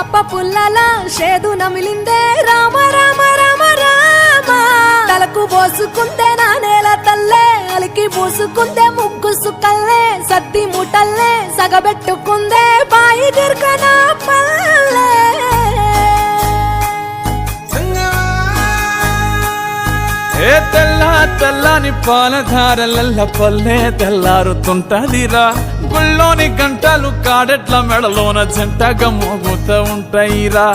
కప్ప పుల్లల షేదు నమిలిందే రామ రామ రామ రామ తలకు పోసుకుందే నా నేల తల్లే అలికి పూసుకుందే ముగ్గు సుక్కల్లే సత్తి ముటల్లే సగబెట్టుకుందే బాయి దిర్కన పల్లె ఏ తెల్ల తెల్లని పాలధారలల్ల పల్లె తెల్లారుతుంటదిరా గుళ్ళోని గంటలు కాడెట్ల మెడలోన జంటగా మోగుతూ ఉంటాయిరా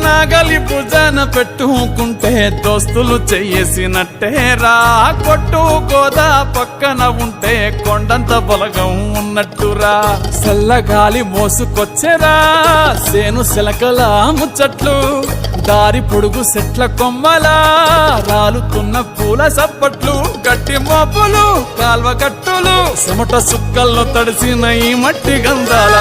నాగలి భుజాన పెట్టుకుంటే దోస్తులు చెయ్యేసినట్టేరా కొట్టు గోదా పక్కన ఉంటే కొండంత బలగం ఉన్నట్టురా చల్లగాలి మోసుకొచ్చెరా సేను శిలకల ముచ్చట్లు దారి పొడుగు చెట్ల కొమ్మలా రాలుతున్న పూల సప్పట్లు గట్టి మోపులు కాల్వ కట్టులు చెమట సుక్కల్లో తడిసిన ఈ మట్టి గంధాల